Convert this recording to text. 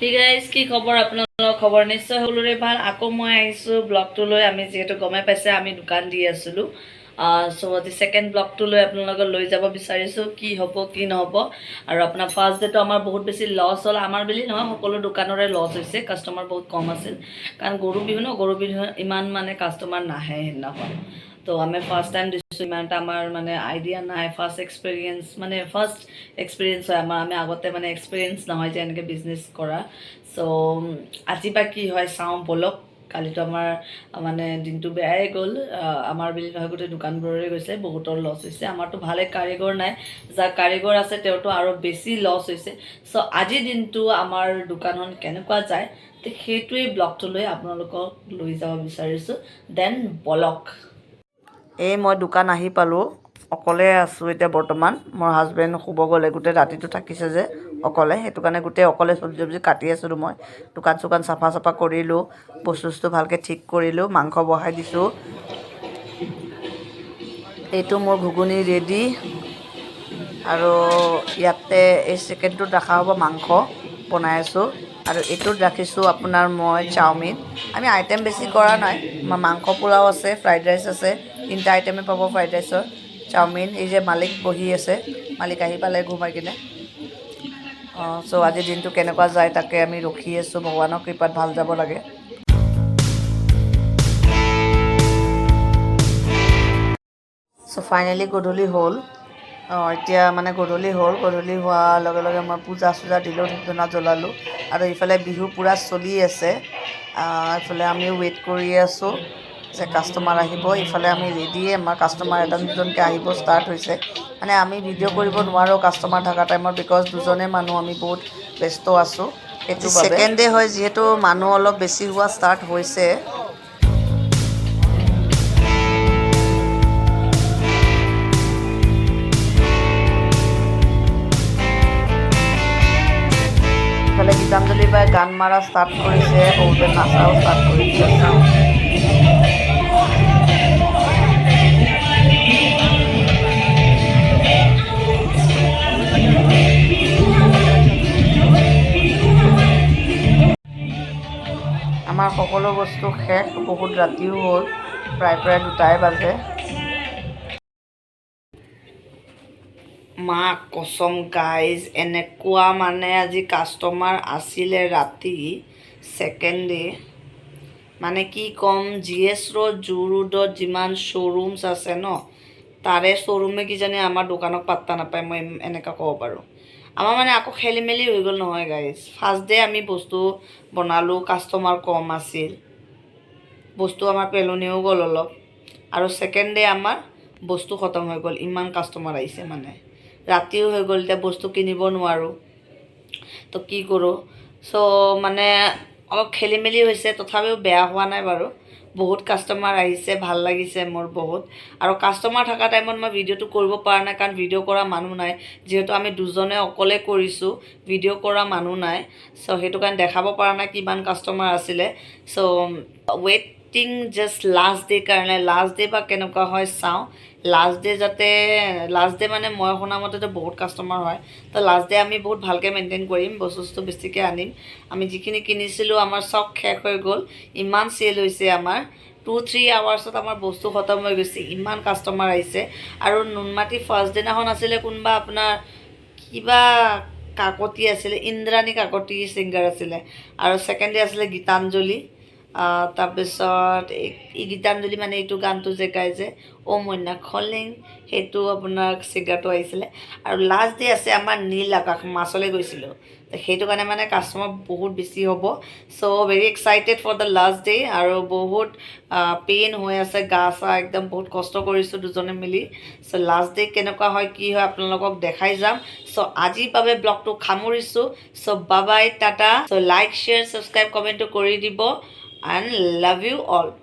Hey guys, কি খবৰ আপোনালোকৰ খবৰ নিশ্চয় সকলোৰে ভাল আকৌ মই আহিছো ব্লগটো লৈ আমি যেহেতু গমে পাইছে আমি দোকান দি আছিলো সো দি সেকেন্ড ব্লগটো লৈ আপোনালোকক লৈ যাব বিচাৰিছো কি হ'ব কি নহব আৰু আপোনাৰ ফাৰ্স্ট ডে তো আমাৰ বহুত বেছি লছ হ'ল আমাৰ বুলি নহয় সকলো দোকানৰে লছ হৈছে কাস্টমাৰ বহুত কম আছিল কাৰণ গৰু বিহু ইমান মানে কাস্টমাৰ নাহে হেদিনাখন তো আমি ফার্স্ট টাইম দিছো ইমানটা আমার মানে আইডিয়া নাই ফার্স্ট এক্সপিরিয়েন্স মানে ফার্স্ট এক্সপিরিয়েন্স হয় আমার আমি আগতে মানে এক্সপিরিয়েন্স নহয় যে এনেকৈ বিজনেস কৰা সো আজি বা কি হয় চাওঁ বলক কালিতো আমাৰ মানে দিনটো বেয়াই গ'ল আমাৰ বুলি নহয় গোটেই দোকানবোৰৰে গৈছে বহুতৰ লছ হৈছে আমাৰতো ভালে কাৰিকৰ নাই যাৰ কাৰিকৰ আছে তেওঁতো আৰু বেছি লছ হৈছে সো আজি দিনটো আমাৰ দোকানখন কেনেকুৱা যায় তো সেইটোৱেই ব্লগটো লৈ আপোনালোকক লৈ যাব বিচাৰিছোঁ দেন বলক এই মই দোকান আহি পালোঁ অকলে আছোঁ এতিয়া বৰ্তমান মোৰ হাজবেণ্ড শুব গ'লে গোটেই ৰাতিটো থাকিছে যে অকলে সেইটো কাৰণে গোটেই অকলে চব্জি কাটি আছিলোঁ মই দোকান চোকান চাফা কৰিলোঁ বস্তু ভালকৈ ঠিক কৰিলোঁ মাংস বহাই দিছোঁ এইটো মোৰ ঘুগুনি ৰেডি আৰু ইয়াতে এই চিকেনটোত ৰখা হ'ব মাংস বনাই আছোঁ আৰু এইটোত ৰাখিছোঁ আপোনাৰ মই চাওমিন আমি আইটেম বেছি কৰা নাই মাংস পোলাও আছে ফ্ৰাইড ৰাইচ আছে তিনিটা আইটেমে পাব ফ্ৰাইড ৰাইচৰ চাওমিন এই যে মালিক বহি আছে মালিক আহি পালে ঘুমাই কিনে সো আজি দিনটো কেনেকুৱা যায় তাকে আমি ৰখি আছোঁ ভগৱানৰ কৃপাত ভাল যাব লাগে সো ফাইনেলি গধূলি হ'ল এতিয়া মানে গধূলি হোৱাৰ লগে লগে মই পূজা চূজা দিলোঁ ধূপ ধূনা জ্বলালোঁ আৰু ইফালে বিহু পূৰা চলি আছে ইফালে আমি ৱেইট কৰি আছোঁ যে কাষ্টমাৰ আহিব ইফালে আমি ৰেডিয়ে আমাৰ কাষ্টমাৰ এজন দুজনকৈ আহিব ষ্টাৰ্ট হৈছে মানে আমি ভিডিঅ' কৰিব নোৱাৰোঁ কাষ্টমাৰ থকা টাইমত বিকজ দুজনে মানুহ আমি বহুত ব্যস্ত আছোঁ সেইটো ছেকেণ্ড ডে হয় যিহেতু মানুহ অলপ বেছি হোৱা ষ্টাৰ্ট হৈছে ইফালে গীতাঞ্জলি বাই গান মাৰা ষ্টাৰ্ট কৰিছে বহুতে নাচাও ষ্টাৰ্ট কৰিছে চাওঁ আমাৰ সকলো বস্তু শেষ বহুত ৰাতিও হ'ল প্ৰায় 2টাই বাজে মা কসম গাইজ এনেকুৱা মানে আজি কাষ্টমাৰ আছিলে ৰাতি ছেকেণ্ড ডে মানে কি ক'ম GS ৰোড জু ৰোডত যিমান শ্ব'ৰুমছ আছে ন তাৰে শ্ব'ৰুমে কিজানি আমাৰ দোকানক পাত্তা নাপায় মই এনেকুৱা ক'ব পাৰোঁ আমাৰ মানে আকৌ খেলি মেলি হৈ গ'ল নহয় গাইজ ফাৰ্ষ্ট ডে আমি বস্তু বনালোঁ কাষ্টমাৰ কম আছিল বস্তু আমাৰ পেলনিও গ'ল অলপ আৰু ছেকেণ্ড ডে আমাৰ বস্তু খতম হৈ গ'ল ইমান কাষ্টমাৰ আহিছে মানে ৰাতিও হৈ গ'ল এতিয়া বস্তু কিনিব নোৱাৰোঁ তো কি কৰোঁ সো মানে অলপ খেলি মেলি হৈছে তথাপিও বেয়া হোৱা নাই বাৰু বহুত কাষ্টমাৰ আহিছে ভাল লাগিছে মোৰ বহুত আৰু কাষ্টমাৰ থকা টাইমত মই ভিডিঅ'টো কৰিব পৰা নাই কাৰণ ভিডিঅ' কৰা মানুহ নাই যেহেতু আমি দুজনে অকলে কৰিছোঁ ভিডিঅ' কৰা মানুহ নাই সো সেইটো কাৰণে দেখাব পৰা নাই কিমান কাষ্টমাৰ আছিলে সো ৱেইটিং জাষ্ট লাষ্ট ডে কাৰণে লাষ্ট ডে বা কেনেকুৱা হয় চাওঁ লাষ্ট ডে যাতে লাষ্ট ডে মানে মই শুনা মতেতো বহুত কাষ্টমাৰ হয় তো লাষ্ট ডে আমি বহুত ভালকৈ মেইনটেইন কৰিম বস্তু বেছিকৈ আনিম আমি যিখিনি কিনিছিলোঁ আমাৰ চব শেষ হৈ গ'ল ইমান চেল হৈছে আমাৰ 2-3 আৱাৰ্ছত আমাৰ বস্তু খতম হৈ গৈছে ইমান কাষ্টমাৰ আহিছে আৰু নুনমাটি ফাৰ্ষ্ট দিনাখন আছিলে কোনোবা আপোনাৰ কিবা কাকতি আছিলে ইন্দ্ৰাণী কাকতি ছিংগাৰ আছিলে আৰু ছেকেণ্ড ডে আছিলে গীতাঞ্জলি তাৰপিছত এই গীতাঞ্জলি মানে এইটো গানটো যে গাই যে অ' মইনা খলেং সেইটো আপোনাৰ ছিংগাৰটো আহিছিলে আৰু লাষ্ট ডে আছে আমাৰ নীল আকাশ মাছলৈ গৈছিলোঁ সেইটো কাৰণে মানে কাষ্টমাৰ বহুত বেছি হ'ব so' very excited for the last day আৰু বহুত পেইন হৈ আছে গা চা একদম বহুত কষ্ট কৰিছোঁ দুজনে মিলি চ' লাষ্ট ডে কেনেকুৱা হয় কি হয় আপোনালোকক দেখাই যাম চ' আজিৰ বাবে ব্লগটো সামৰিছোঁ চ' বাই বাই টাটা চ' লাইক শ্বেয়াৰ ছাবস্ক্ৰাইব কমেণ্টটো কৰি দিব and love you all.